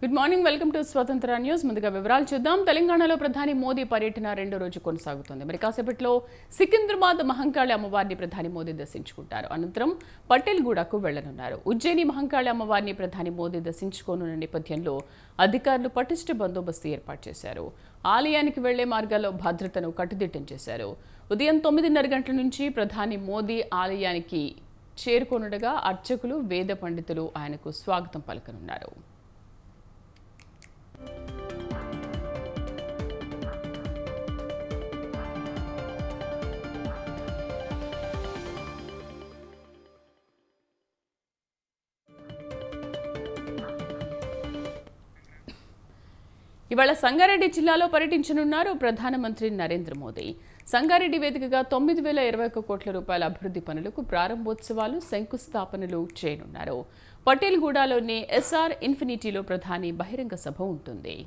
Good morning, welcome to స్వతంత్ర news. ముందుగా వివరాలు చూద్దాం. తెలంగాణలో ప్రధాని మోదీ పర్యటన రెండో రోజు కొనసాగుతోంది. మరి కాసేపట్లో సికింద్రాబాద్ మహంకాళి అమ్మవారిని ప్రధాని మోదీ దర్శించుకుంటారు. అనంతరం పటేల్గూడకు వెళ్లనున్నారు. ఉజ్జయిని మహంకాళి అమ్మవారిని ప్రధాని మోదీ దర్శించుకోనున్న నేపథ్యంలో అధికారులు పటిష్ట బందోబస్తు ఏర్పాటు చేశారు. ఆలయానికి వెళ్లే మార్గాల్లో భద్రతను కట్టుదిట్టం చేశారు. ఉదయం 9:30 గంటల నుంచి ప్రధాని మోదీ ఆలయానికి చేరుకోనుండగా అర్చకులు, వేద పండితులు ఆయనకు స్వాగతం పలకనున్నారు. ఇవాళ సంగారెడ్డి జిల్లాలో పర్యటించనున్నారు ప్రధానమంత్రి నరేంద్ర మోదీ. సంగారెడ్డి వేదికగా 9,021 కోట్ల రూపాయల అభివృద్ధి పనులకు ప్రారంభోత్సవాలు, శంకుస్థాపనలు చేయనున్నారు. పటేల్గూడలోని ఎస్ఆర్ ఇన్ఫినిటీలో ప్రధాని బహిరంగ సభ ఉంటుంది.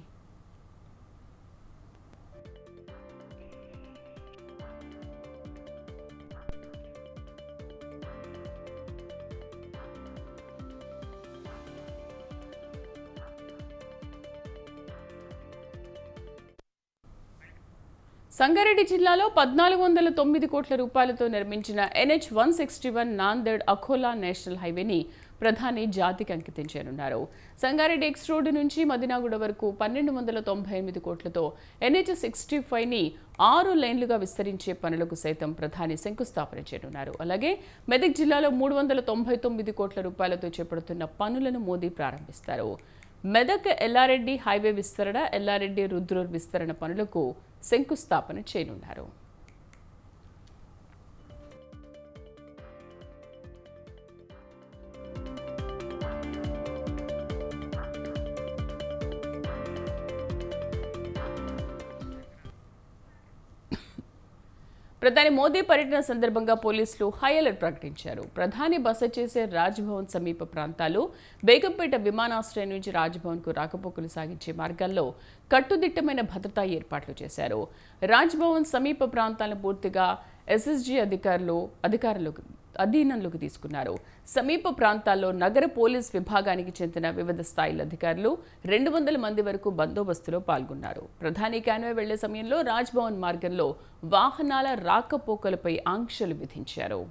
సంగారెడ్డి జిల్లాలో 1,409 కోట్ల రూపాయలతో నిర్మించిన NH-161 నాందేడ్ అఖోలా నేషనల్ హైవేని ప్రధాని జాతికి అంకితం చేయనున్నారు. సంగారెడ్డి ఎక్స్ రోడ్డు నుంచి మదినాగూడ వరకు 1,298 కోట్లతో NH-65ని 6 లేన్లుగా విస్తరించే పనులకు సైతం ప్రధాని శంకుస్థాపన చేయనున్నారు. అలాగే మెదక్ జిల్లాలో 399 కోట్ల రూపాయలతో చేపడుతున్న పనులను మోదీ ప్రారంభిస్తారు. మెదక్ ఎల్లారెడ్డి హైవే విస్తరణ, ఎల్లారెడ్డి రుద్రూర్ విస్తరణ పనులకు శంకుస్థాపన చేయనున్నారు. ప్రధాని మోదీ పర్యటన సందర్భంగా పోలీసులు హై అలర్ట్ ప్రకటించారు. ప్రధాని బస చేసే రాజ్భవన్ సమీప ప్రాంతాలు, బేగంపేట విమానాశ్రయం నుంచి రాజ్భవన్కు రాకపోకలు సాగించే మార్గాల్లో కట్టుదిట్టమైన భద్రతా ఏర్పాట్లు చేశారు. రాజ్భవన్ సమీప ప్రాంతాలను పూర్తిగా SSG అధీనంలోకి తీసుకున్నారు. సమీప ప్రాంతాల్లో నగర పోలీస్ విభాగానికి చెందిన వివిధ స్థాయిల అధికారులు 200 మంది వరకు బందోబస్తులో పాల్గొన్నారు. ప్రధాని కాన్వాయ్ వెళ్లే సమయంలో రాజ్భవన్ మార్గంలో వాహనాల రాకపోకలపై ఆంక్షలు విధించారు.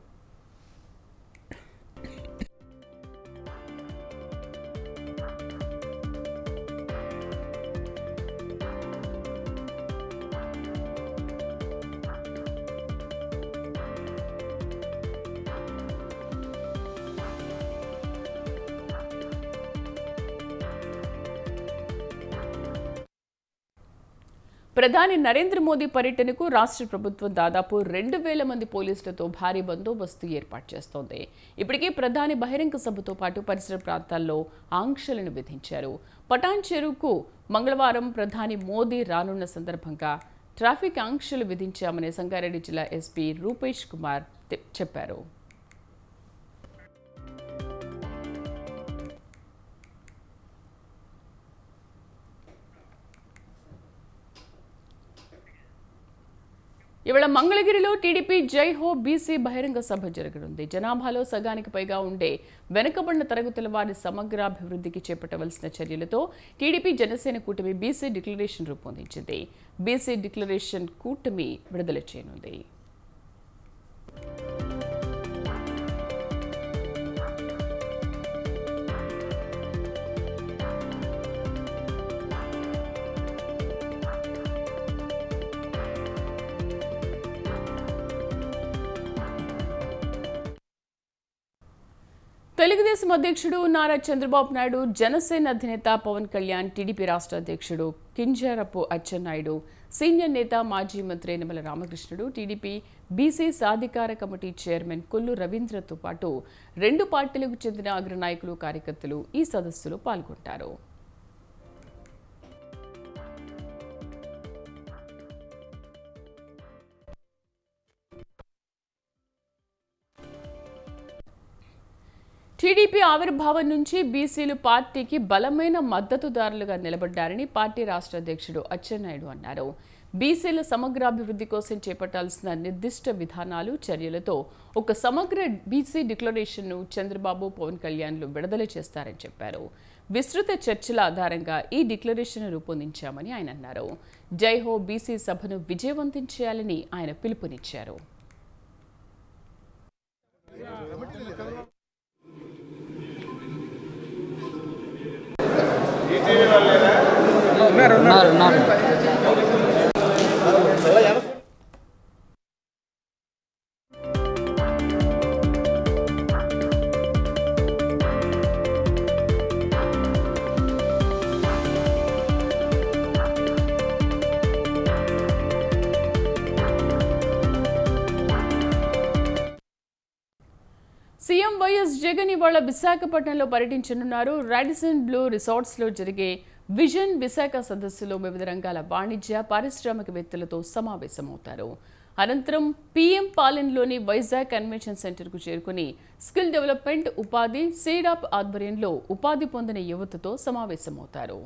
ప్రధాని నరేంద్ర మోదీ పర్యటనకు రాష్ట్ర ప్రభుత్వం దాదాపు 2,000 మంది పోలీసులతో భారీ బందోబస్తు ఏర్పాటు చేస్తోంది. ఇప్పటికే ప్రధాని బహిరంగ సభతో పాటు పరిసర ప్రాంతాల్లో ఆంక్షలను విధించారు. పటాన్ చెరువుకు మంగళవారం ప్రధాని మోదీ రానున్న సందర్భంగా ట్రాఫిక్ ఆంక్షలు విధించామని సంగారెడ్డి జిల్లా ఎస్పీ రూపేష్ కుమార్ చెప్పారు. ఇవాళ మంగళగిరిలో టీడీపీ జై హో బీసీ బహిరంగ సభ జరగనుంది. జనాభాలో సగానికి పైగా ఉండే వెనుకబడిన తరగతుల వారి సమగ్రాభివృద్ధికి చేపట్టవలసిన చర్యలతో టీడీపీ జనసేన కూటమి బీసీ డిక్లరేషన్ రూపొందించింది. బీసీ డిక్లరేషన్ కూటమి విడుదల చేయనుంది. తెలుగుదేశం అధ్యక్షుడు నారా చంద్రబాబు నాయుడు, జనసేన అధినేత పవన్ కళ్యాణ్, టీడీపీ రాష్ట్ర అధ్యక్షుడు కింజరాపు అచ్చెన్నాయుడు, సీనియర్ నేత మాజీ మంత్రి యనమల రామకృష్ణుడు, టీడీపీ బీసీ సాధికార కమిటీ చైర్మన్ కొల్లు రవీంద్రతో పాటు 2 పార్టీలకు చెందిన అగ్రనాయకులు, కార్యకర్తలు ఈ సదస్సులో పాల్గొంటారు. టీడీపీ ఆవిర్భావం నుంచి బీసీలు పార్టీకి బలమైన మద్దతుదారులుగా నిలబడ్డారని పార్టీ రాష్ట్ర అధ్యక్షుడు అచ్చెన్నాయుడు అన్నారు. బీసీల సమగ్రాభివృద్ధి కోసం చేపట్టాల్సిన నిర్దిష్ట విధానాలు చర్యలతో ఒక సమగ్ర బీసీ డిక్లరేషన్ను చంద్రబాబు పవన్ కళ్యాణ్లు విడుదల చేస్తారని చెప్పారు. విస్తృత చర్చల ఆధారంగా ఈ డిక్లరేషన్ రూపొందించామని ఆయన అన్నారు. జై హో బీసీ సభను విజయవంతం చేయాలని ఆయన పిలుపునిచ్చారు. సీఎం వైఎస్ జగన్ ఇవాళ విశాఖపట్నంలో పర్యటించనున్నారు. రాడిసన్ బ్లూ రిసార్ట్స్లో జరిగే విజన్ విశాఖ సదస్సులో వివిధ రంగాల వాణిజ్య పారిశ్రామికవేత్తలతో సమావేశమవుతారు. అనంతరం పీఎం పాలెంలోని వైజాగ్ కన్వెన్షన్ సెంటర్కు చేరుకుని స్కిల్ డెవలప్మెంట్, ఉపాధి, సీడాప్ ఆధ్వర్యంలో ఉపాధి పొందిన యువతతో సమావేశమవుతారు.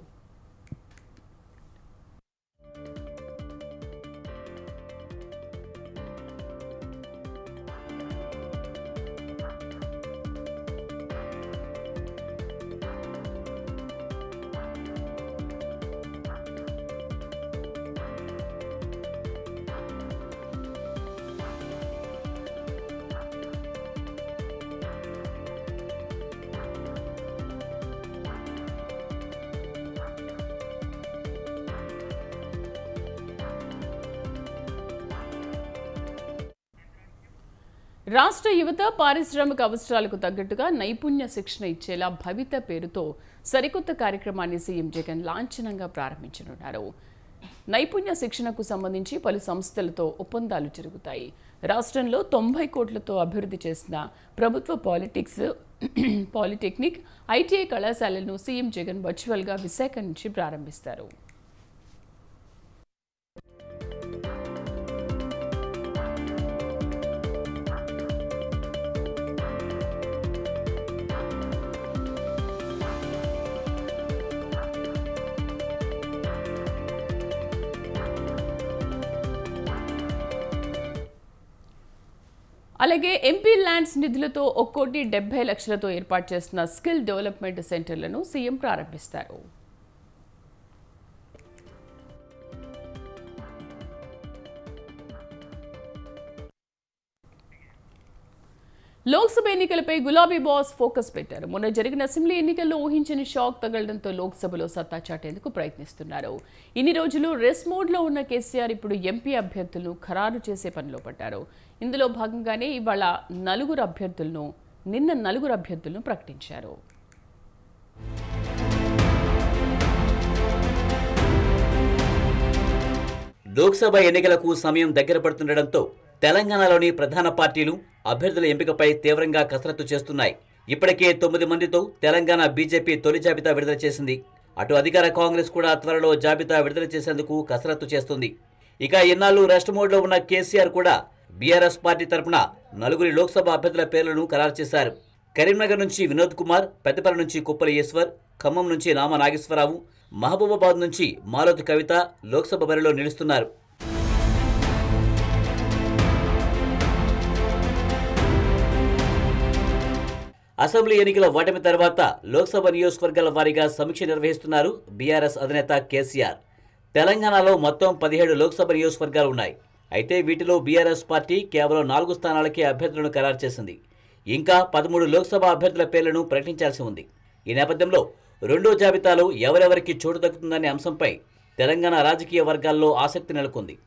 రాష్ట్ర యువత పారిశ్రామిక అవసరాలకు తగ్గట్టుగా నైపుణ్య శిక్షణ ఇచ్చేలా భవిత పేరుతో సరికొత్త కార్యక్రమాన్ని సీఎం జగన్ లాంఛనంగా ప్రారంభించనున్నారు. నైపుణ్య శిక్షణకు సంబంధించి పలు సంస్థలతో ఒప్పందాలు జరుగుతాయి. రాష్ట్రంలో 90 కోట్లతో అభివృద్ధి చేసిన ప్రభుత్వ పాలిటెక్నిక్, ఐటీఐ కళాశాలలను సీఎం జగన్ వర్చువల్గా విశాఖ నుంచి ప్రారంభిస్తారు. అలాగే ఎంపీ ల్యాండ్స్ నిధులతో 1,70,00,000తో ఏర్పాటు చేస్తున్న స్కిల్ డెవలప్మెంట్ సెంటర్లను సీఎం ప్రారంభిస్తారు. లోక్సభ ఎన్నికలపై గులాబీ బాస్ ఫోకస్ పెట్టారు. మొన్న జరిగిన అసెంబ్లీ ఎన్నికల్లో ఊహించని షాక్ తగలడంతో లోక్సభలో సత్తా చాటేందుకు ప్రయత్నిస్తున్నారు. ఇన్ని రోజులు రెస్ట్ మోడ్లో ఉన్న కేసీఆర్ ఇప్పుడు ఎంపీ అభ్యర్థులను ఖరారు చేసే పనిలో పడ్డారు. ఇందులో భాగంగానే ఇవాళ నిన్న నలుగురు అభ్యర్థులను ప్రకటించారు. లోక్సభ ఎన్నికలకు సమయం దగ్గర పడుతుండటంతో తెలంగాణలోని ప్రధాన పార్టీలు అభ్యర్థుల ఎంపికపై తీవ్రంగా కసరత్తు చేస్తున్నాయి. ఇప్పటికే 9 మందితో తెలంగాణ బీజేపీ తొలి జాబితా విడుదల చేసింది. అటు అధికార కాంగ్రెస్ కూడా త్వరలో జాబితా విడుదల చేసేందుకు కసరత్తు చేస్తుంది. ఇక ఇన్నాళ్లు రెస్ట్ మోడ్లో ఉన్న కేసీఆర్ కూడా బీఆర్ఎస్ పార్టీ తరపున 4 లోక్సభ అభ్యర్థుల పేర్లను ఖరారు చేశారు. కరీంనగర్ నుంచి వినోద్ కుమార్, పెద్దపల్లి నుంచి కుప్పల ఈశ్వర్, ఖమ్మం నుంచి నామా నాగేశ్వరరావు, మహబూబాబాద్ నుంచి మాలోతి కవిత లోక్సభ బరిలో నిలుస్తున్నారు. అసెంబ్లీ ఎన్నికల ఓటమి తర్వాత లోక్సభ నియోజకవర్గాల వారీగా సమీక్ష నిర్వహిస్తున్నారు బీఆర్ఎస్ అధినేత కేసీఆర్. తెలంగాణలో మొత్తం 17 లోక్సభ నియోజకవర్గాలు ఉన్నాయి. అయితే వీటిలో బీఆర్ఎస్ పార్టీ కేవలం 4 స్థానాలకే అభ్యర్థులను ఖరారు చేసింది. ఇంకా 13 లోక్సభ అభ్యర్థుల పేర్లను ప్రకటించాల్సి ఉంది. ఈ నేపథ్యంలో రెండో జాబితాలో ఎవరెవరికి చోటు దక్కుతుందనే అంశంపై తెలంగాణ రాజకీయ వర్గాల్లో ఆసక్తి నెలకొంది.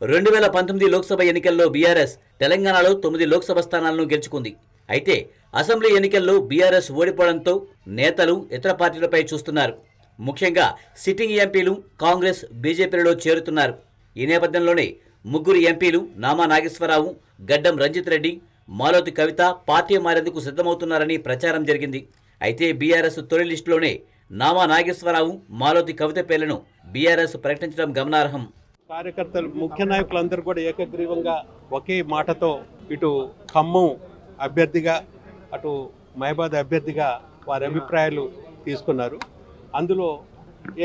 2019 లోక్సభ ఎన్నికల్లో బీఆర్ఎస్ తెలంగాణలో 9 లోక్సభ స్థానాలను గెలుచుకుంది. అయితే అసెంబ్లీ ఎన్నికల్లో బీఆర్ఎస్ ఓడిపోవడంతో నేతలు ఇతర పార్టీలపై చూస్తున్నారు. ముఖ్యంగా సిట్టింగ్ ఎంపీలు కాంగ్రెస్, బీజేపీలలో చేరుతున్నారు. ఈ నేపథ్యంలోనే 3 ఎంపీలు నామా నాగేశ్వరరావు, గడ్డం రంజిత్ రెడ్డి, మాలోతి కవిత పార్టీ మారేందుకు సిద్ధమవుతున్నారని ప్రచారం జరిగింది. అయితే బీఆర్ఎస్ తొలి లిస్టులోనే నామా నాగేశ్వరరావు, మాలోతి కవిత పేర్లను బీఆర్ఎస్ ప్రకటించడం గమనార్హం. కార్యకర్తలు, ముఖ్య నాయకులందరూ కూడా ఏకగ్రీవంగా ఒకే మాటతో ఇటు ఖమ్మం అభ్యర్థిగా, అటు మహబాద్ అభ్యర్థిగా వారి అభిప్రాయాలు తీసుకున్నారు. అందులో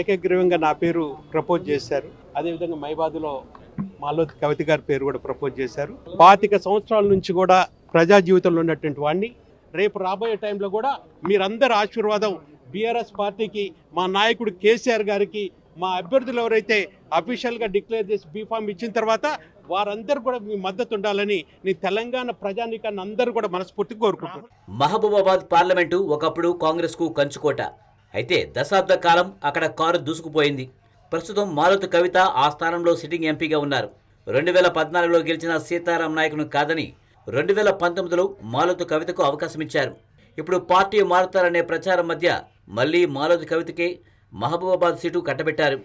ఏకగ్రీవంగా నా పేరు ప్రపోజ్ చేశారు. అదేవిధంగా మైబాదులో మాలోత్ కవిత గారి పేరు కూడా ప్రపోజ్ చేశారు. 25 సంవత్సరాల నుంచి కూడా ప్రజా జీవితంలో ఉన్నటువంటి వాడిని రేపు రాబోయే టైంలో కూడా మీరందరి ఆశీర్వాదం బీఆర్ఎస్ పార్టీకి, మా నాయకుడు కేసీఆర్ గారికి, మా అభ్యర్థులు ఎవరైతే అఫీషియల్గా డిక్లేర్ చేసి బీఫామ్ ఇచ్చిన తర్వాత వారందరూ కూడా మీ మద్దతు ఉండాలని నీ తెలంగాణ ప్రజానీకాన్ని అందరూ కూడా మనస్ఫూర్తిగా కోరుకుంటున్నారు. మహబూబాబాద్ పార్లమెంటు ఒకప్పుడు కాంగ్రెస్కు కంచుకోట. అయితే దశాబ్ద కాలం అక్కడ కారు దూసుకుపోయింది. ప్రస్తుతం మాలోత్ కవిత ఆ స్థానంలో సిట్టింగ్ ఎంపీగా ఉన్నారు. 2014లో గెలిచిన సీతారాం నాయకును కాదని 2019లో మాలోత్ కవితకు అవకాశం ఇచ్చారు. ఇప్పుడు పార్టీ మారుతారనే ప్రచారం మధ్య మళ్లీ మాలోత్ కవితకే మహబూబాబాద్ సీటు కట్టబెట్టారు.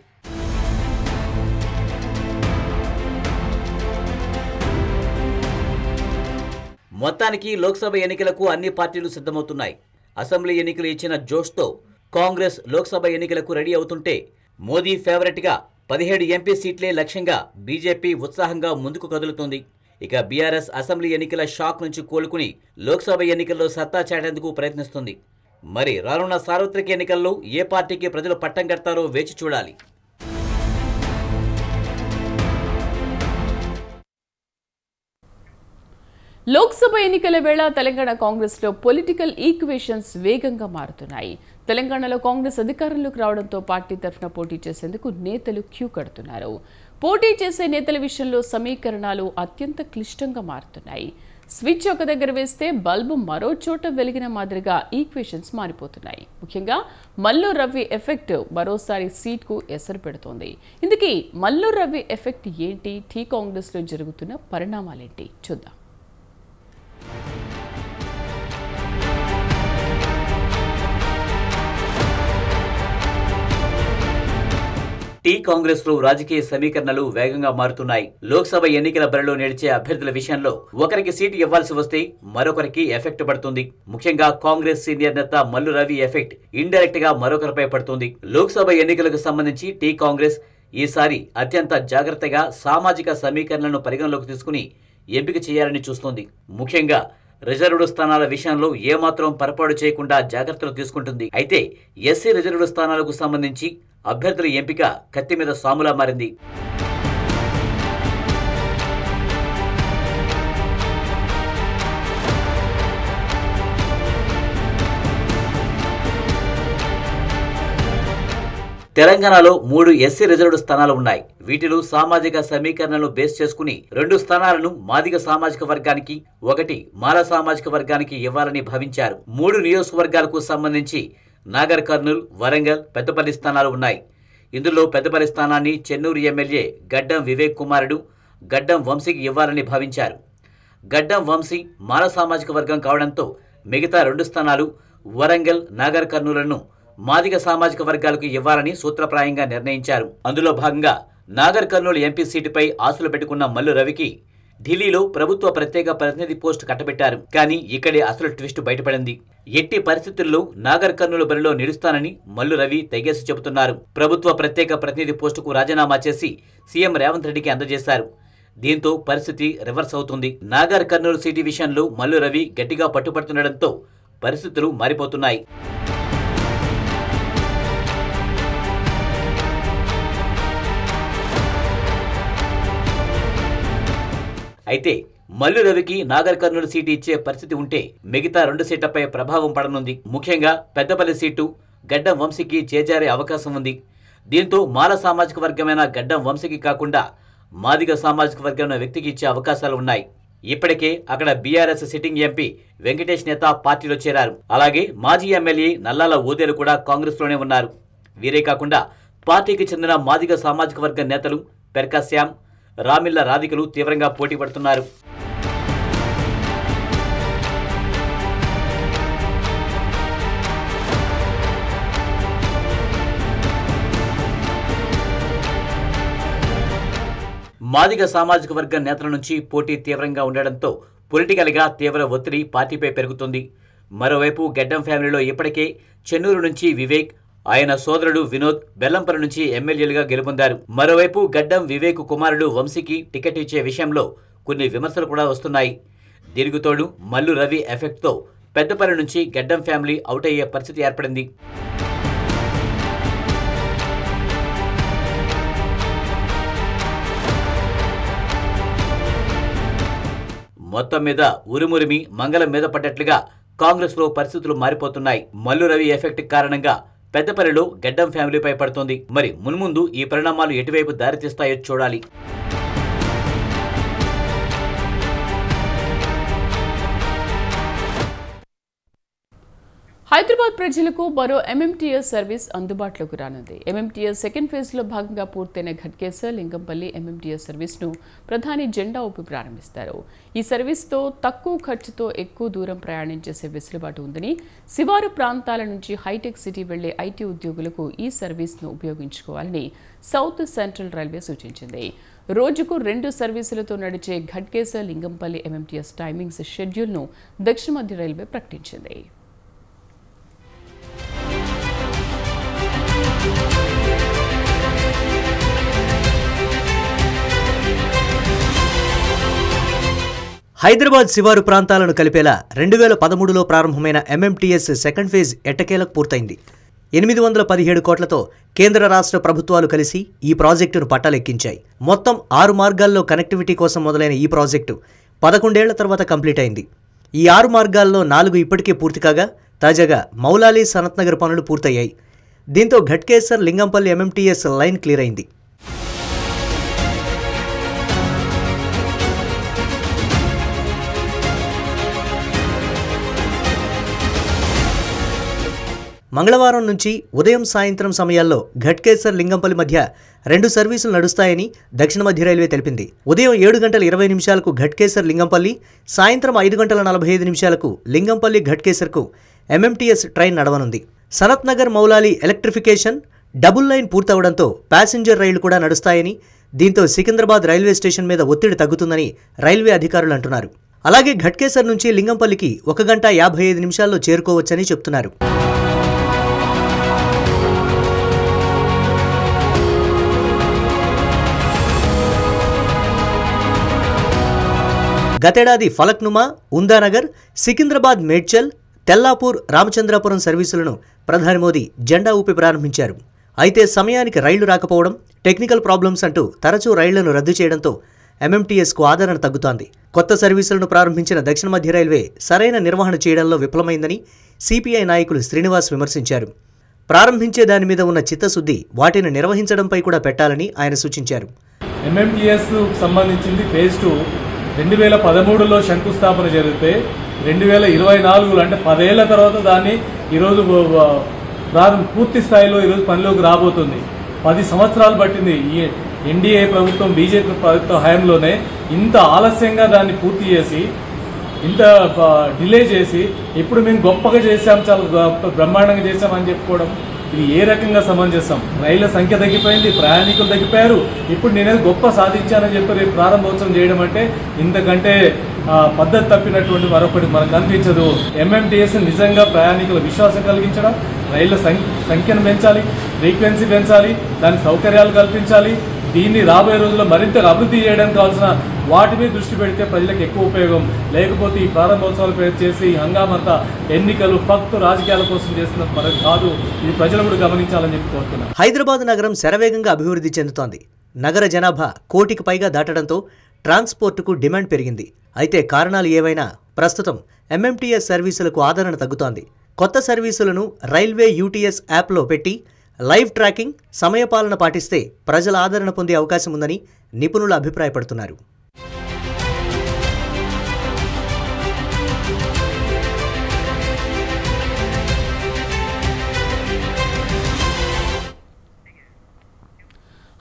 మొత్తానికి లోక్సభ ఎన్నికలకు అన్ని పార్టీలు సిద్ధమవుతున్నాయి. అసెంబ్లీ ఎన్నికలు ఇచ్చిన జోష్తో కాంగ్రెస్ లోక్సభ ఎన్నికలకు రెడీ అవుతుంటే మోదీ ఫేవరెట్గా 17 ఎంపీ సీట్లే లక్ష్యంగా బీజేపీ ఉత్సాహంగా ముందుకు కదులుతుంది. ఇక బీఆర్ఎస్ అసెంబ్లీ ఎన్నికల షాక్ నుంచి కోలుకుని లోక్సభ ఎన్నికల్లో సత్తా చాటేందుకు ప్రయత్నిస్తుంది. మరి రానున్న సార్వత్రిక ఎన్నికల్లో ఏ పార్టీకి ప్రజలు పట్టం కడతారో వేచి చూడాలి. లోక్సభ ఎన్నికల వేళ తెలంగాణ కాంగ్రెస్లో పొలిటికల్ ఈక్వేషన్స్ వేగంగా మారుతున్నాయి. తెలంగాణలో కాంగ్రెస్ అధికారంలోకి రావడంతో పార్టీ తరఫున పోటీ చేసేందుకు నేతలు క్యూ కడుతున్నారు. పోటీ చేసే నేతల విషయంలో సమీకరణాలు అత్యంత క్లిష్టంగా మారుతున్నాయి. స్విచ్ ఒక దగ్గర వేస్తే బల్బు మరో చోట వెలిగిన మాదిరిగా ఈక్వేషన్స్ మారిపోతున్నాయి. ముఖ్యంగా మల్లు రవి ఎఫెక్ట్ మరోసారి సీట్కు ఎసరు పెడుతోంది. ఇందుకీ మల్లు రవి ఎఫెక్ట్ ఏంటి? టీ కాంగ్రెస్లో జరుగుతున్న పరిణామాలేంటి చూద్దాం. టీ కాంగ్రెస్ లో రాజకీయ సమీకరణలు వేగంగా మారుతున్నాయి. లోక్సభ ఎన్నికల బరిలో నిలిచే అభ్యర్థుల విషయంలో ఒకరికి సీటు ఇవ్వాల్సి వస్తే మరొకరికి ఎఫెక్ట్ పడుతుంది. ముఖ్యంగా కాంగ్రెస్ సీనియర్ నేత మల్లు రవి ఎఫెక్ట్ ఇండైరెక్ట్ గా మరొకరిపై పడుతుంది. లోక్సభ ఎన్నికలకు సంబంధించి టీ కాంగ్రెస్ ఈసారి అత్యంత జాగ్రత్తగా సామాజిక సమీకరణలను పరిగణలోకి తీసుకుని ఎంపిక చేయాలని చూస్తోంది. ముఖ్యంగా రిజర్వ్డ్ స్థానాల విషయంలో ఏమాత్రం పొరపాటు చేయకుండా జాగ్రత్తలు తీసుకుంటుంది. అయితే ఎస్సీ రిజర్వ్డ్ స్థానాలకు సంబంధించి అభ్యర్థుల ఎంపిక కత్తి మీద సాములా మారింది. తెలంగాణలో 3 ఎస్సీ రిజర్వ్డ్ స్థానాలు ఉన్నాయి. వీటిలో సామాజిక సమీకరణలను బేస్ చేసుకుని 2 స్థానాలను మాదిగ సామాజిక వర్గానికి, 1 మాల సామాజిక వర్గానికి ఇవ్వాలని భావించారు. 3 నియోజకవర్గాలకు సంబంధించి నాగర్ కర్నూల్, వరంగల్, పెద్దపల్లి స్థానాలు ఉన్నాయి. ఇందులో పెద్దపల్లి స్థానాన్ని చెన్నూరు ఎమ్మెల్యే గడ్డం వివేక్ కుమారుడు గడ్డం వంశీకి ఇవ్వాలని భావించారు. గడ్డం వంశీ మాల సామాజిక వర్గం కావడంతో మిగతా 2 స్థానాలు వరంగల్, నాగర్ కర్నూలను మాదిగ సామాజిక వర్గాలకు ఇవ్వాలని సూత్రప్రాయంగా నిర్ణయించారు. అందులో భాగంగా నాగర్ కర్నూలు ఎంపీ సీటుపై ఆశలు పెట్టుకున్న మల్లు రవికి ఢిల్లీలో ప్రభుత్వ ప్రత్యేక ప్రతినిధి పోస్టు కట్టబెట్టారు. కానీ ఇక్కడే అసలు ట్విస్ట్ బయటపడింది. ఎట్టి పరిస్థితుల్లో నాగర్ కర్నూలు బరిలో నిలుస్తానని మల్లు రవి తెగేసి చెబుతున్నారు. ప్రభుత్వ ప్రత్యేక ప్రతినిధి పోస్టుకు రాజీనామా చేసి సీఎం రేవంత్ రెడ్డికి అందజేశారు. దీంతో పరిస్థితి రివర్స్ అవుతుంది. నాగర్ కర్నూలు సీటు విషయంలో మల్లు రవి గట్టిగా పట్టుపడుతుండటంతో పరిస్థితులు మారిపోతున్నాయి. అయితే మల్లు రవికి నాగర్ కర్నూలు సీటు ఇచ్చే పరిస్థితి ఉంటే మిగతా 2 సీట్లపై ప్రభావం పడనుంది. ముఖ్యంగా పెద్దపల్లి సీటు గడ్డం వంశీకి చేజారే అవకాశం ఉంది. దీంతో మాల సామాజిక వర్గమైన గడ్డం వంశీకి కాకుండా మాదిగ సామాజిక వర్గమైన వ్యక్తికి ఇచ్చే అవకాశాలు ఉన్నాయి. ఇప్పటికే అక్కడ బీఆర్ఎస్ సిట్టింగ్ ఎంపీ వెంకటేష్ నేత పార్టీలో చేరారు. అలాగే మాజీ ఎమ్మెల్యే నల్లాల ఓదేలు కూడా కాంగ్రెస్లోనే ఉన్నారు. వీరే కాకుండా పార్టీకి చెందిన మాదిగ సామాజిక వర్గ నేతలు పెర్కా శ్యామ్, రామిళ్ల రాధికలు తీవ్రంగా పోటీ పడుతున్నారు. మాదిగ సామాజిక వర్గ నేతల నుంచి పోటీ తీవ్రంగా ఉండడంతో పొలిటికల్గా తీవ్ర ఒత్తిడి పార్టీపై పెరుగుతుంది. మరోవైపు గెడ్డం ఫ్యామిలీలో ఇప్పటికే చెన్నూరు నుంచి వివేక్, ఆయన సోదరుడు వినోద్ బెల్లంపల్లి నుంచి ఎమ్మెల్యేలుగా గెలుపొందారు. మరోవైపు గడ్డం వివేక్ కుమారుడు వంశీకి టికెట్ ఇచ్చే విషయంలో కొన్ని విమర్శలు కూడా వస్తున్నాయి. దీనికి తోడు మల్లు రవి ఎఫెక్ట్తో పెద్దపల్లి నుంచి గెడ్డం ఫ్యామిలీ అవుట్ అయ్యే పరిస్థితి ఏర్పడింది. మొత్తం మీద ఉరుమురిమి మంగళం మీద పడ్డట్లుగా కాంగ్రెస్ లో పరిస్థితులు మారిపోతున్నాయి. మల్లు రవి ఎఫెక్ట్ కారణంగా పెద్దపల్లిలో గెడ్డం ఫ్యామిలీపై పడుతోంది. మరి మున్ముందు ఈ పరిణామాలు ఎటువైపు దారితీస్తాయో చూడాలి. హైదరాబాద్ ప్రజలకు మరో ఎంఎంటీఎస్ సర్వీస్ అందుబాటులోకి రానుంది. ఎంఎంటీఎస్ సెకండ్ ఫేజ్లో భాగంగా పూర్తయిన ఘట్కేసర్ లింగంపల్లి ఎంఎంటీఎస్ సర్వీస్ను ప్రధాని జెండా ఊపి ప్రారంభిస్తారు. ఈ సర్వీస్తో తక్కువ ఖర్చుతో ఎక్కువ దూరం ప్రయాణించేసే వెసులుబాటు ఉందని, శివారు ప్రాంతాల నుంచి హైటెక్ సిటీ వెళ్లే ఐటీ ఉద్యోగులకు ఈ సర్వీస్ను ఉపయోగించుకోవాలని సౌత్ సెంట్రల్ రైల్వే సూచించింది. రోజుకు 2 సర్వీసులతో నడిచే ఘట్కేసర్ లింగంపల్లి ఎంఎంటీఎస్ టైమింగ్స్ షెడ్యూల్ను దక్షిణ మధ్య రైల్వే ప్రకటించింది. హైదరాబాద్ శివారు ప్రాంతాలను కలిపేలా 2013లో ప్రారంభమైన ఎంఎంటీఎస్ సెకండ్ ఫేజ్ ఎట్టకేలకు పూర్తయింది. 817 కోట్లతో కేంద్ర రాష్ట్ర ప్రభుత్వాలు కలిసి ఈ ప్రాజెక్టును పట్టాలెక్కించాయి. మొత్తం 6 మార్గాల్లో కనెక్టివిటీ కోసం మొదలైన ఈ ప్రాజెక్టు 11 ఏళ్ల తర్వాత కంప్లీట్ అయింది. ఈ 6 మార్గాల్లో 4 ఇప్పటికే పూర్తి కాగా తాజాగా మౌలాలి సనత్ నగర్ పనులు పూర్తయ్యాయి. దీంతో Ghatkesar Lingampalli MMTS line clear అయింది. మంగళవారం నుంచి ఉదయం సాయంత్రం సమయాల్లో ఘట్కేసర్ లింగంపల్లి మధ్య 2 సర్వీసులు నడుస్తాయని దక్షిణ మధ్య రైల్వే తెలిపింది. ఉదయం 7:20 ఘట్కేసర్ లింగంపల్లి, సాయంత్రం 5:45 లింగంపల్లి ఘట్కేసర్కు ఎంఎంటీఎస్ ట్రైన్ నడవనుంది. Sanath Nagar Moula Ali electrification double line పూర్తవడంతో ప్యాసింజర్ రైళ్లు కూడా నడుస్తాయని, దీంతో సికింద్రాబాద్ రైల్వే స్టేషన్ మీద ఒత్తిడి తగ్గుతుందని రైల్వే అధికారులు అంటున్నారు. అలాగే ఘట్కేసర్ నుంచి లింగంపల్లికి 1 గంట 55 నిమిషాల్లో చేరుకోవచ్చని చెప్తున్నారు. గతేడాది ఫలక్నుమా, ఉందానగర్, సికింద్రాబాద్ మేడ్చల్, తెల్లాపూర్, రామచంద్రాపురం సర్వీసులను ప్రధాని మోదీ జెండా ఊపి ప్రారంభించారు. అయితే సమయానికి రైళ్లు రాకపోవడం, టెక్నికల్ ప్రాబ్లమ్స్ అంటూ తరచూ రైళ్లను రద్దు చేయడంతో ఎంఎంటీఎస్కు ఆదరణ తగ్గుతోంది. కొత్త సర్వీసులను ప్రారంభించిన దక్షిణ మధ్య రైల్వే సరైన నిర్వహణ చేయడంలో విఫలమైందని సిపిఐ నాయకులు శ్రీనివాస్ విమర్శించారు. ప్రారంభించే దాని మీద ఉన్న చిత్తశుద్ధి వాటిని నిర్వహించడంపై కూడా పెట్టాలని ఆయన సూచించారు. ఎంఎంటీఎస్ సంబంధించింది ఫేజ్ 2 2013లో శంకుస్థాపన జరిగితే 2024 అంటే 10 ఏళ్ల తర్వాత దాన్ని ఈరోజు పూర్తి స్థాయిలో ఈరోజు పనిలోకి రాబోతుంది. 10 సంవత్సరాలు పట్టింది. ఈ ఎన్డీఏ ప్రభుత్వం, బీజేపీ ప్రభుత్వ హయాంలోనే ఇంత ఆలస్యంగా దాన్ని పూర్తి చేసి, ఇంత డిలే చేసి, ఇప్పుడు మేము గొప్పగా చేశాం, చాలా బ్రహ్మాండంగా చేశామని చెప్పుకోవడం ఇది ఏ రకంగా సమంజసం? రైళ్ల సంఖ్య తగ్గిపోయింది, ప్రయాణికులు తగ్గిపోయారు. ఇప్పుడు నేనేది గొప్ప సాధించానని చెప్పి రేపు ప్రారంభోత్సవం చేయడం అంటే ఇంతకంటే పద్ధతి తప్పినటువంటి మరొకటి మనకు కనిపించదు. ఎంఎంటీఎస్ నిజంగా ప్రయాణికుల విశ్వాసం కలిగించడం, రైళ్ల సంఖ్యను పెంచాలి, ఫ్రీక్వెన్సీ పెంచాలి, దాని సౌకర్యాలు కల్పించాలి. దీన్ని రాబోయే రోజుల్లో మరింత అభివృద్ధి చేయడానికి కావాల్సిన వాటి మీద దృష్టి పెడితే ప్రజలకు ఎక్కువ ఉపయోగం. లేకపోతే ఈ ప్రారంభోత్సవాలు పేరు చేసి హంగామంతా ఎన్నికలు ఫక్తు రాజకీయాల కోసం చేస్తున్న మనకు కాదు. ఇది ప్రజలు కూడా గమనించాలని చెప్పి కోరుతున్నారు. హైదరాబాద్ నగరం శరవేగంగా అభివృద్ధి చెందుతోంది. నగర జనాభా 1 కోటికి పైగా దాటడంతో ట్రాన్స్పోర్టుకు డిమాండ్ పెరిగింది. అయితే కారణాలు ఏవైనా ప్రస్తుతం ఎంఎంటీఎస్ సర్వీసులకు ఆదరణ తగ్గుతోంది. కొత్త సర్వీసులను రైల్వే యూటీఎస్ యాప్లో పెట్టి లైవ్ ట్రాకింగ్, సమయపాలన పాటిస్తే ప్రజల ఆదరణ పొందే అవకాశం ఉందని నిపుణులు అభిప్రాయపడుతున్నారు.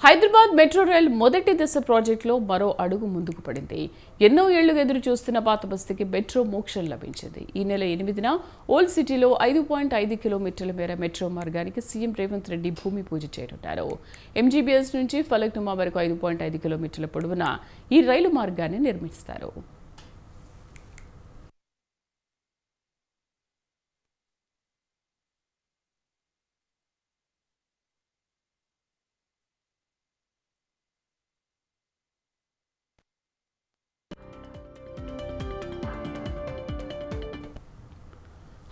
హైదరాబాద్ మెట్రో రైల్ మొదటి దశ ప్రాజెక్టులో మరో అడుగు ముందుకు పడింది. ఎన్నో ఏళ్లుగా ఎదురు చూస్తున్న పాత బస్తీకి మెట్రో మోక్షం లభించింది. ఈ నెల 8న ఓల్డ్ సిటీలో 5.5 కిలోమీటర్ల మేర మెట్రో మార్గానికి సీఎం రేవంత్ రెడ్డి భూమి పూజ చేయనున్నారు. ఎంజీబీఎస్ నుంచి ఫలక్నుమా వరకు 5.5 కిలోమీటర్ల పొడవున ఈ రైలు మార్గాన్ని నిర్మిస్తారు.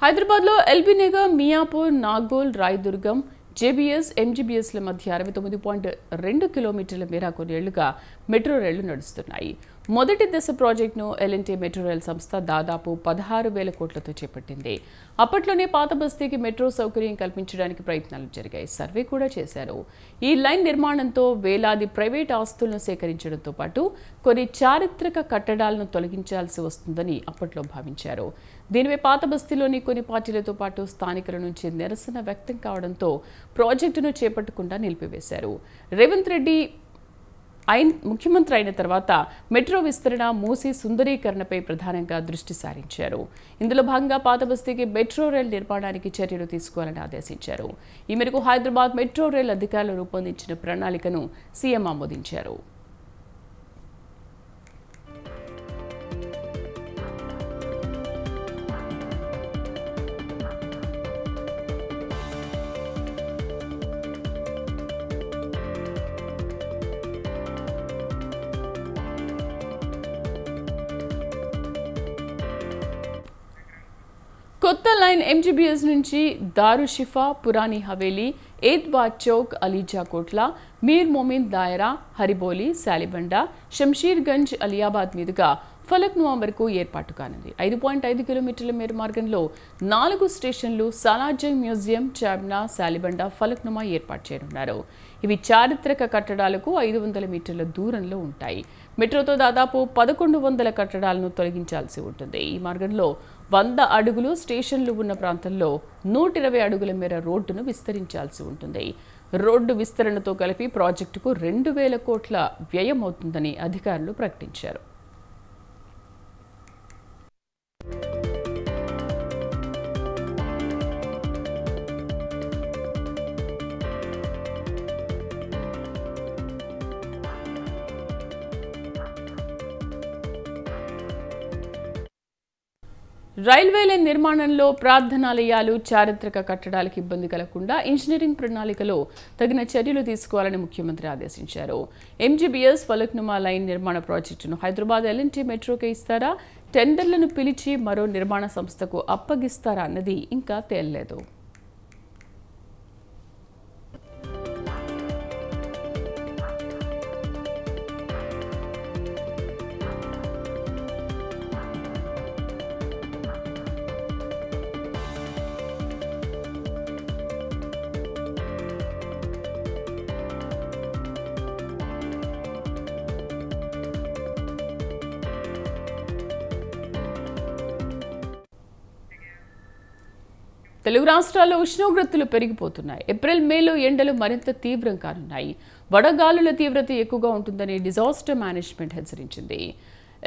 హైదరాబాద్లో ఎల్బీ నగర్, మియాపూర్, నాగోల్, రాయదుర్గం, జేబీఎస్, ఎంజీబీఎస్ల మధ్య 69.2 కిలోమీటర్ల మేర కొన్నేళ్లుగా మెట్రో రైళ్లు నడుస్తున్నాయి. మొదటి దశ ప్రాజెక్టును ఎల్ఎన్టీ మెట్రో రైల్ సంస్థ దాదాపు 16,000 కోట్లతో చేపట్టింది. అప్పట్లోనే పాత బస్తీకి మెట్రో సౌకర్యం కల్పించడానికి ప్రయత్నాలు జరిగాయి. సర్వే కూడా చేశారు. ఈ లైన్ నిర్మాణంతో వేలాది ప్రైవేట్ ఆస్తులను సేకరించడంతో పాటు కొన్ని చారిత్రక కట్టడాలను తొలగించాల్సి వస్తుందని అప్పట్లో భావించారు. దీనిపై పాత బస్తీలోని కొన్ని పార్టీలతో పాటు స్థానికుల నుంచి నిరసన వ్యక్తం కావడంతో ప్రాజెక్టును చేపట్టకుండా నిలిపివేశారు. రేవంత్ రెడ్డి ముఖ్యమంత్రి అయిన తర్వాత మెట్రో విస్తరణ, మూసీ సుందరీకరణపై ప్రధానంగా దృష్టి సారించారు. ఇందులో భాగంగా పాత బస్తీకి మెట్రో రైల్ నిర్మాణానికి చర్యలు తీసుకోవాలని ఆదేశించారు. ఈ మేరకు హైదరాబాద్ మెట్రో రైల్ అధికారులు రూపొందించిన ప్రణాళికను సీఎం ఆమోదించారు. కొత్త లైన్ ఎంజీబీఎస్ నుంచి దారుషిఫా, పురానీ హవేలీ, ఏద్బాద్ చౌక్, అలీజా కోట్ల, మీర్ మోమిన్ దాయరా, హరిబోలి, శాలిబండ, షంషీర్గంజ్, అలియాబాద్ మీదుగా ఫలక్నుమా వరకు ఏర్పాటు కానుంది. 5.5 కిలోమీటర్ల మేర మార్గంలో 4 స్టేషన్లు, సాలార్జంగ్ మ్యూజియం, చాబ్నా, శాలిబండ, ఫలక్నుమా ఏర్పాటు చేయనున్నారు. ఇవి చారిత్రక కట్టడాలకు 500 మీటర్ల దూరంలో ఉంటాయి. మెట్రోతో దాదాపు 1100 కట్టడాలను తొలగించాల్సి ఉంటుంది. ఈ మార్గంలో 100 అడుగులు స్టేషన్లు ఉన్న ప్రాంతంలో 120 అడుగుల మేర రోడ్డును విస్తరించాల్సి ఉంటుంది. రోడ్డు విస్తరణతో కలిపి ప్రాజెక్టుకు 2,000 కోట్ల వ్యయం అవుతుందని అధికారులు ప్రకటించారు. రైల్వే లైన్ నిర్మాణంలో ప్రార్థనాలయాలు, చారిత్రక కట్టడాలకు ఇబ్బంది కలగకుండా ఇంజనీరింగ్ ప్రణాళికలో తగిన చర్యలు తీసుకోవాలని ముఖ్యమంత్రి ఆదేశించారు. ఎంజీబీఎస్ ఫలక్నుమా లైన్ నిర్మాణ ప్రాజెక్టును హైదరాబాద్ ఎల్ఎన్టీ మెట్రోకే ఇస్తారా, టెండర్లను పిలిచి మరో నిర్మాణ సంస్థకు అప్పగిస్తారా అన్నది ఇంకా తేలలేదు. తెలుగు రాష్ట్రాల్లో ఉష్ణోగ్రతలు పెరిగిపోతున్నాయి. ఏప్రిల్, మేలో ఎండలు మరింత తీవ్రం కానున్నాయి. వడగాలుల తీవ్రత ఎక్కువగా ఉంటుందని డిజాస్టర్ మేనేజ్మెంట్ హెచ్చరించింది.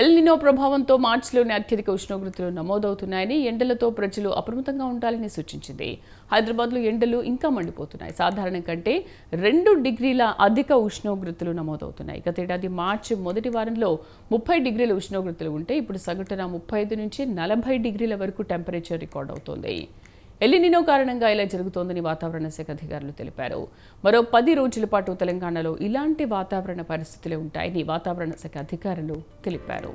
ఎల్ నినో ప్రభావంతో మార్చిలోనే అత్యధిక ఉష్ణోగ్రతలు నమోదవుతున్నాయని, ఎండలతో ప్రజలు అప్రమత్తంగా ఉండాలని సూచించింది. హైదరాబాద్లో ఎండలు ఇంకా మండిపోతున్నాయి. సాధారణం కంటే 2 డిగ్రీల అధిక ఉష్ణోగ్రతలు నమోదవుతున్నాయి. గతేడాది మార్చి మొదటి వారంలో 30 డిగ్రీల ఉష్ణోగ్రతలు ఉంటే ఇప్పుడు సగటున 35 నుంచి 40 డిగ్రీల వరకు టెంపరేచర్ రికార్డ్ అవుతోంది. ఎల్ నినో కారణంగా ఇలా జరుగుతోందని వాతావరణ శాఖ అధికారులు తెలిపారు. మరో 10 రోజుల పాటు తెలంగాణలో ఇలాంటి వాతావరణ పరిస్థితులే ఉంటాయని వాతావరణ శాఖ అధికారులు తెలిపారు.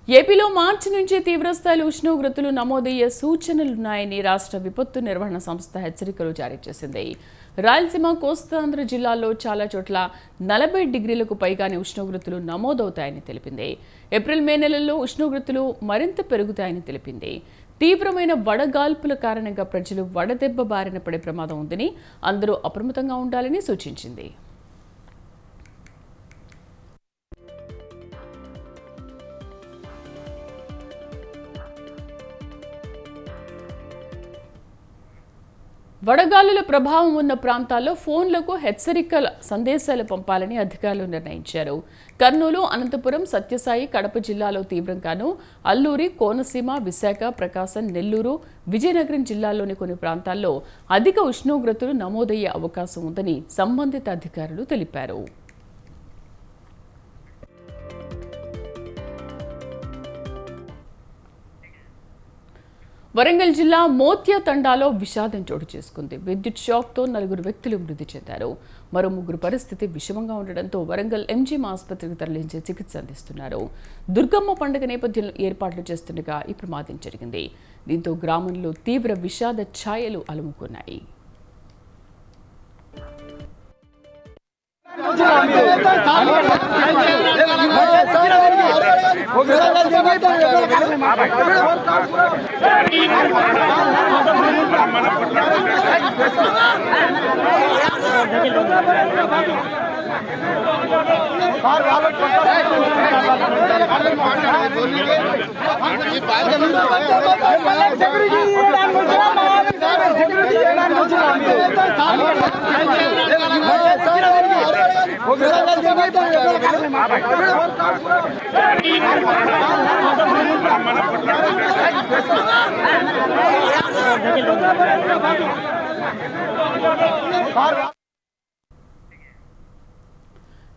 ఏపీలో మార్చి నుంచి తీవ్రస్థాయి ఉష్ణోగ్రతలు నమోదయ్యే సూచనలున్నాయని రాష్ట్ర విపత్తు నిర్వహణ సంస్థ హెచ్చరికలు జారీ చేసింది. రాయలసీమ, కోస్తాంధ్ర జిల్లాల్లో చాలా చోట్ల 40 డిగ్రీలకు పైగానే ఉష్ణోగ్రతలు నమోదవుతాయని తెలిపింది. ఏప్రిల్, మే నెలల్లో ఉష్ణోగ్రతలు మరింత పెరుగుతాయని తెలిపింది. తీవ్రమైన వడగాల్పుల కారణంగా ప్రజలు వడదెబ్బ బారిన పడే ప్రమాదం ఉందని, అందరూ అప్రమత్తంగా ఉండాలని సూచించింది. వడగాలుల ప్రభావం ఉన్న ప్రాంతాల్లో ఫోన్లకు హెచ్చరికల సందేశాలు పంపాలని అధికారులు నిర్ణయించారు. కర్నూలు, అనంతపురం, సత్యసాయి, కడప జిల్లాలో తీవ్రంగానూ, అల్లూరి, కోనసీమ, విశాఖ, ప్రకాశం, నెల్లూరు, విజయనగరం జిల్లాల్లోని కొన్ని ప్రాంతాల్లో అధిక ఉష్ణోగ్రతలు నమోదయ్యే అవకాశం ఉందని సంబంధిత అధికారులు తెలిపారు. వరంగల్ జిల్లా మోత్య తండాలో విషాదం చోటు చేసుకుంది. విద్యుత్ షాక్తో 4 వ్యక్తులు మృతి చెందారు. మరో 3 పరిస్థితి విషమంగా ఉండడంతో వరంగల్ ఎంజీఎం ఆసుపత్రికి తరలించి చికిత్స అందిస్తున్నారు. దుర్గమ్మ పండుగ నేపథ్యంలో ఏర్పాట్లు చేస్తుండగా ఈ ప్రమాదం జరిగింది. దీంతో గ్రామంలో తీవ్ర విషాద ఛాయలు అలుముకున్నాయి.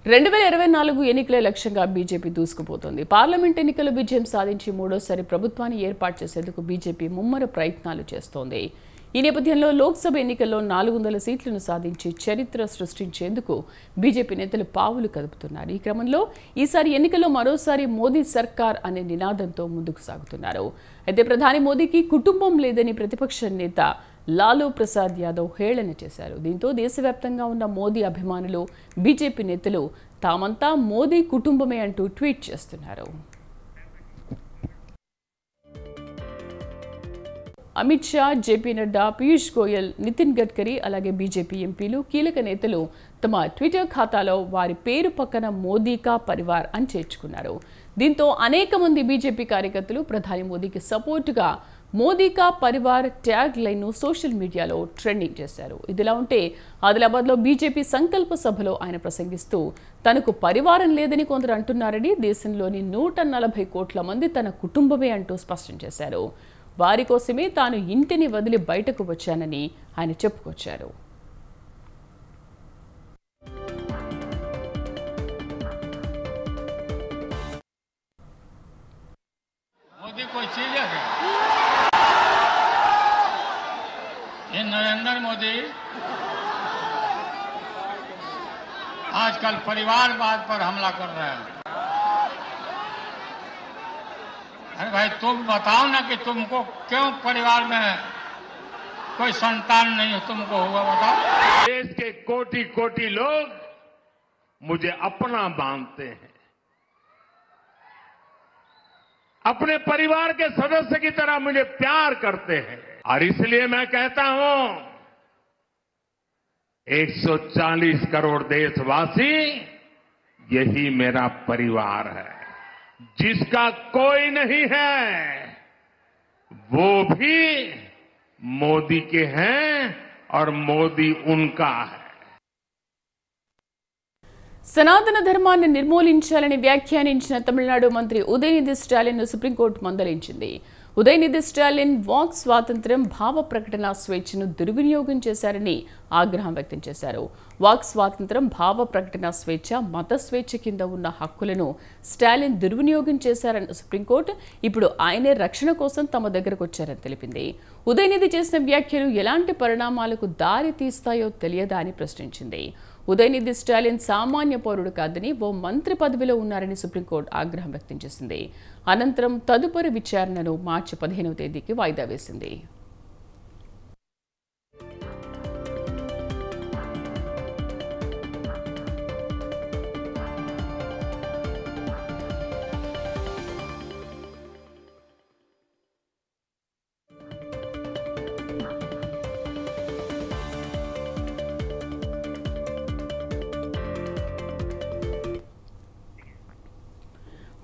రెండు 2024 ఎన్నికల లక్ష్యంగా బీజేపీ దూసుకుపోతోంది. పార్లమెంట్ ఎన్నికల విజయం సాధించి మూడోసారి ప్రభుత్వాన్ని ఏర్పాటు చేసేందుకు బీజేపీ ముమ్మర ప్రయత్నాలు చేస్తోంది. ఈ నేపథ్యంలో లోక్సభ ఎన్నికల్లో 400 సీట్లను సాధించి చరిత్ర సృష్టించేందుకు బీజేపీ నేతలు పావులు కదుపుతున్నారు. ఈ క్రమంలో ఈసారి ఎన్నికల్లో మరోసారి మోదీ సర్కార్ అనే నినాదంతో ముందుకు సాగుతున్నారు. అయితే ప్రధాని మోదీకి కుటుంబం లేదని ప్రతిపక్ష నేత లాలూ ప్రసాద్ యాదవ్ హేళన చేశారు. దీంతో దేశవ్యాప్తంగా ఉన్న మోదీ అభిమానులు, బీజేపీ నేతలు తామంతా మోదీ కుటుంబమే అంటూ ట్వీట్ చేస్తున్నారు. అమిత్ షా, జేపీ నడ్డా, పీయూష్ గోయల్, నితిన్ గడ్కరీ, అలాగే బీజేపీ ఎంపీలు, కీలక నేతలు తమ ట్విట్టర్ ఖాతాలో వారి పేరు పక్కన మోదీ కా పరివార్ అని చేర్చుకున్నారు. దీంతో అనేక మంది బీజేపీ కార్యకర్తలు ప్రధాని మోదీకి సపోర్టుగా మోదీ కా పరివార్ ట్యాగ్ లైన్ను సోషల్ మీడియాలో ట్రెండింగ్ చేశారు. ఇదిలా ఉంటే ఆదిలాబాద్లో బీజేపీ సంకల్ప సభలో ఆయన ప్రసంగిస్తూ తనకు పరివారం లేదని కొందరు అంటున్నారని, దేశంలోని 140 కోట్ల మంది తన కుటుంబమే అంటూ స్పష్టం చేశారు. వారి కోసమే తాను ఇంటిని వదిలి బయటకు వచ్చానని ఆయన చెప్పుకొచ్చారు. नरेंद्र मोदी आजकल परिवारवाद पर हमला कर रहे हैं। अरे भाई तुम बताओ ना कि तुमको क्यों परिवार में कोई संतान नहीं तुमको हुआ, बताओ। देश के कोटि कोटि लोग मुझे अपना मानते हैं, अपने परिवार के सदस्य की तरह मुझे प्यार करते हैं, और इसलिए मैं कहता हूं 140 करोड़ देशवासी यही मेरा परिवार है। जिसका कोई नहीं है वो भी मोदी के हैं और मोदी उनका है। సనాతన ధర్మాన్ని నిర్మూలించాలని వ్యాఖ్యానించిన తమిళనాడు మంత్రి ఉదయనిధి స్టాలిన్ ను సుప్రీంకోర్టు మందలించింది. ఉదయనిధి స్టాలిన్ వాక్ స్వాతంత్ర్యం, భావ ప్రకటన స్వేచ్ఛను దుర్వినియోగం చేశారని ఆగ్రహం వ్యక్తం చేశారు. వాక్ స్వాతంత్ర్యం, భావ ప్రకటన స్వేచ్ఛ, మత స్వేచ్ఛ కింద ఉన్న హక్కులను స్టాలిన్ దుర్వినియోగం చేశారన్న సుప్రీంకోర్టు ఇప్పుడు ఆయనే రక్షణ కోసం తమ దగ్గరకు వచ్చారని తెలిపింది. ఉదయనిధి చేసిన వ్యాఖ్యలు ఎలాంటి పరిణామాలకు దారి తీస్తాయో తెలియదా అని ప్రశ్నించింది. ఉదయనిధి స్టాలిన్ సామాన్య పౌరుడు కాదని, ఓ మంత్రి పదవిలో ఉన్నారని సుప్రీంకోర్టు ఆగ్రహం వ్యక్తం చేసింది. అనంతరం తదుపరి విచారణను మార్చి 15వ తేదీకి వాయిదా వేసింది.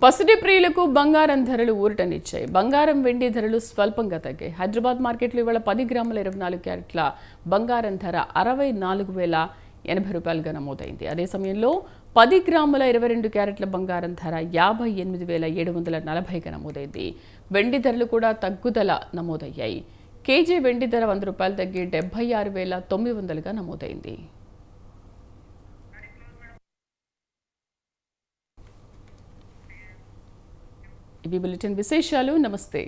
పసిడి ప్రియులకు బంగారం ధరలు ఊరటనిచ్చాయి. బంగారం వెండి ధరలు స్వల్పంగా తగ్గాయి. హైదరాబాద్ మార్కెట్లో ఇవాళ 10 గ్రాముల 24 క్యారెట్ల బంగారం ధర 64,080 రూపాయలుగా నమోదైంది. అదే సమయంలో 10 గ్రాముల 22 క్యారెట్ల బంగారం ధర 58,740గా నమోదైంది. వెండి ధరలు కూడా తగ్గుదల నమోదయ్యాయి. కేజీ వెండి ధర 100 రూపాయలు తగ్గి 76,900గా నమోదైంది. ఇవి బులెటిన్ విశేషాలు. నమస్తే.